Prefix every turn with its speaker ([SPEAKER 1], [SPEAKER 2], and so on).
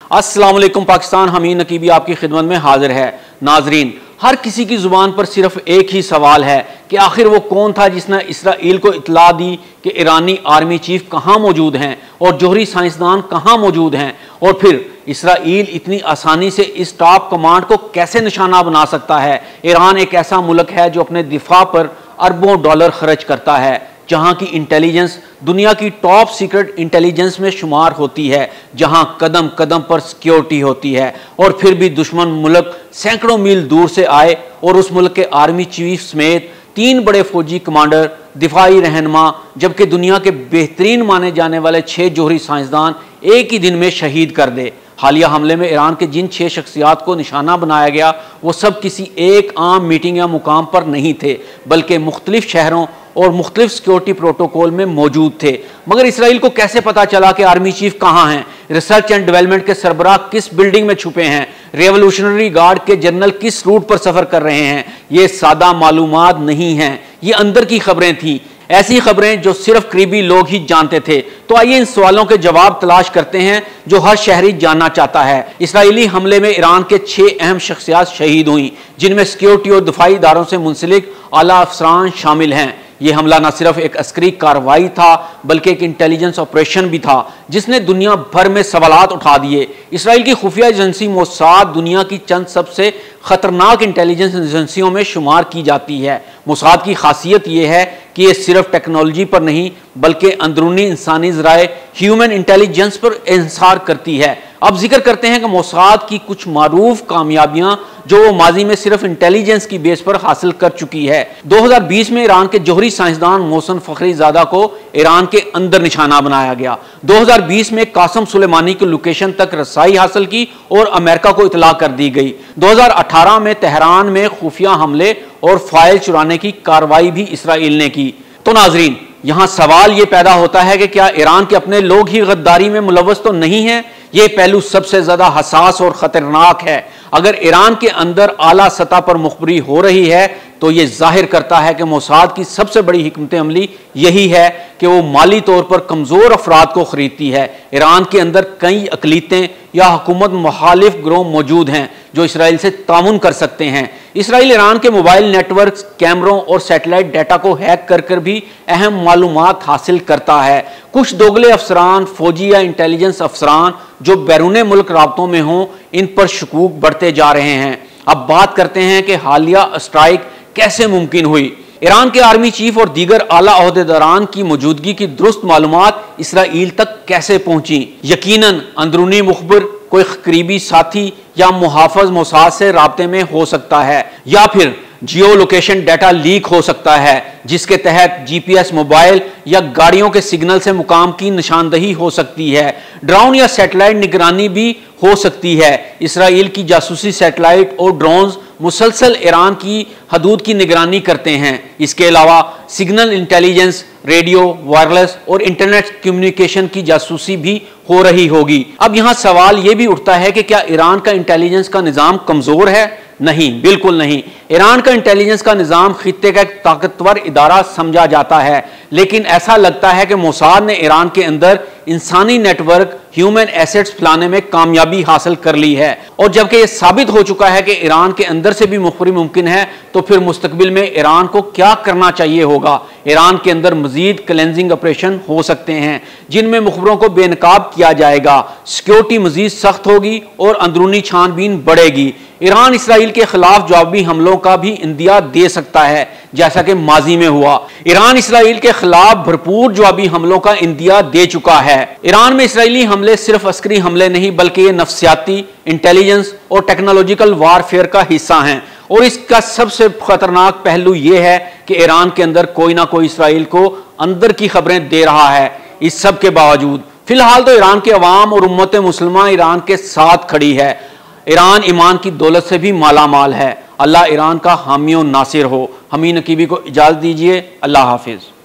[SPEAKER 1] अस्सलाम वालेकुम पाकिस्तान, हमीद नकीबी आपकी खिदमत में हाजिर है। नाजरीन, हर किसी की जुबान पर सिर्फ एक ही सवाल है कि आखिर वो कौन था जिसने इसराइल को इतला दी कि ईरानी आर्मी चीफ कहाँ मौजूद हैं और जोहरी साइंसदान कहाँ मौजूद हैं, और फिर इसराइल इतनी आसानी से इस टॉप कमांड को कैसे निशाना बना सकता है। ईरान एक ऐसा मुल्क है जो अपने दिफा पर अरबों डॉलर खर्च करता है, जहां की इंटेलिजेंस दुनिया की टॉप सीक्रेट इंटेलिजेंस में शुमार होती है, जहां कदम कदम पर सिक्योरिटी होती है, और फिर भी दुश्मन मुल्क सैकड़ों मील दूर से आए और उस मुल्क के आर्मी चीफ समेत 3 बड़े फौजी कमांडर, दिफाई रहनुमा, जबकि दुनिया के बेहतरीन माने जाने वाले 6 जोहरी साइंसदान एक ही दिन में शहीद कर दे। हालिया हमले में ईरान के जिन 6 शख्सियात को निशाना बनाया गया वो सब किसी एक आम मीटिंग या मुकाम पर नहीं थे, बल्कि मुख्तलिफ शहरों और मुख्तलिफ सिक्योरिटी प्रोटोकॉल में मौजूद थे। मगर इसराइल को कैसे पता चला कि आर्मी चीफ कहाँ हैं, रिसर्च एंड डेवलपमेंट के सरबराह किस बिल्डिंग में छुपे हैं, रेवोल्यूशनरी गार्ड के जनरल किस रूट पर सफर कर रहे हैं? ये सादा मालूमात नहीं हैं, ये अंदर की खबरें थी, ऐसी खबरें जो सिर्फ करीबी लोग ही जानते थे। तो आइए इन सवालों के जवाब तलाश करते हैं जो हर शहरी जानना चाहता है। इसराइली हमले में ईरान के 6 अहम शख्सियात शहीद हुई, जिनमें सिक्योरिटी और दिफाई इदारों से मुंसलिक आला अफसरान शामिल हैं। यह हमला न सिर्फ एक अस्करी कार्रवाई था बल्कि एक इंटेलिजेंस ऑपरेशन भी था जिसने दुनिया भर में सवालात उठा दिए। इसराइल की खुफिया एजेंसी मोसाद दुनिया की चंद सबसे खतरनाक इंटेलिजेंस एजेंसियों में शुमार की जाती है। मोसाद की खासियत यह है कि यह सिर्फ टेक्नोलॉजी पर नहीं बल्कि अंदरूनी इंसानी ज़राए ह्यूमन इंटेलिजेंस पर इंसार करती है। अब जिक्र करते हैं कि मोसाद की कुछ मारूफ कामयाबियां जो वो माजी में सिर्फ इंटेलिजेंस की बेस पर हासिल कर चुकी है। 2020 में ईरान के जोहरी साइंसदान मोहसन फखरीजादा को ईरान के अंदर निशाना बनाया गया। 2020 में कासम सुलेमानी की लोकेशन तक रसाई हासिल की और अमेरिका को इतला कर दी गई। 2018 में तेहरान में खुफिया हमले और फाइल चुराने की कार्रवाई भी इसराइल ने की। तो नाजरीन, यहां सवाल यह पैदा होता है कि क्या ईरान के अपने लोग ही गद्दारी में मुलव्वस तो नहीं हैं? यह पहलू सबसे ज्यादा हसास और खतरनाक है। अगर ईरान के अंदर आला सतह पर मुखबरी हो रही है तो यह जाहिर करता है कि मोसाद की सबसे बड़ी हिकमत अमली यही है कि वो माली तौर पर कमजोर अफराद को खरीदती है। ईरान के अंदर कई अकलीतें या हुकूमत मुखालिफ गिरोह मौजूद हैं जो इसराइल से ताउन कर सकते हैं। इसराइल ईरान के मोबाइल नेटवर्क, कैमरों और सैटेलाइट डाटा को हैक कर कर भी अहम मालूमात हासिल करता है। कुछ दोगले अफसरान, फौजी या इंटेलिजेंस अफसरान जो बैरून मुल्क राब्तों में हों, इन पर शकूक बढ़ते जा रहे हैं। अब बात करते हैं कि हालिया स्ट्राइक कैसे मुमकिन हुई। ईरान के आर्मी चीफ और दीगर आला ओहदेदारान की मौजूदगी की दुरुस्त मालूमात इसराइल तक कैसे पहुंची? यकीनन अंदरूनी मुखबिर, कोई करीबी साथी या मुहाफिज मोसाद से राब्ते में हो सकता है, या फिर जियो लोकेशन डाटा लीक हो सकता है जिसके तहत जीपीएस मोबाइल या गाड़ियों के सिग्नल से मुकाम की निशानदही हो सकती है। ड्रोन या सैटेलाइट निगरानी भी हो सकती है। इसराइल की जासूसी सैटेलाइट और ड्रोन्स मुसलसल ईरान की हदूद की निगरानी करते हैं। इसके अलावा सिग्नल इंटेलिजेंस, रेडियो, वायरलेस और इंटरनेट कम्युनिकेशन की जासूसी भी हो रही होगी। अब यहाँ सवाल यह भी उठता है कि क्या ईरान का इंटेलिजेंस का निज़ाम कमज़ोर है? नहीं, बिल्कुल नहीं। ईरान का इंटेलिजेंस का निज़ाम खित्ते का एक ताकतवर इदारा समझा जाता है, लेकिन ऐसा लगता है कि मोसाद ने ईरान के अंदर इंसानी नेटवर्क, ह्यूमन एसेट्स फैलाने में कामयाबी हासिल कर ली है। और जबकि यह साबित हो चुका है कि ईरान के अंदर से भी मुखबरी मुमकिन है, तो फिर मुस्तकबिल में ईरान को क्या करना चाहिए होगा? ईरान के अंदर मजीद क्लेंजिंग ऑपरेशन हो सकते हैं जिनमें मुखबरों को बेनकाब किया जाएगा, सिक्योरिटी मजीद सख्त होगी और अंदरूनी छानबीन बढ़ेगी। ईरान इसराइल के खिलाफ जवाबी हमलों का भी इंदिया दे सकता है, जैसा कि माजी में हुआ। ईरान इसराइल के खिलाफ भरपूर जवाबी हमलों का इंदिया दे चुका है। ईरान में इसराइली हमले सिर्फ अस्करी हमले नहीं बल्कि ये नफ्सियाती, इंटेलिजेंस और टेक्नोलॉजिकल वारफेयर का हिस्सा हैं। और इसका सबसे खतरनाक पहलू यह है कि ईरान के अंदर कोई ना कोई इसराइल को अंदर की खबरें दे रहा है। इस सब के बावजूद फिलहाल तो ईरान के अवाम और उम्मत मुसलमान ईरान के साथ खड़ी है। ईरान ईमान की दौलत से भी माला माल है। अल्लाह ईरान का हामी और नासिर हो। हमीद नकीबी को इजाज़त दीजिए। अल्लाह हाफिज़।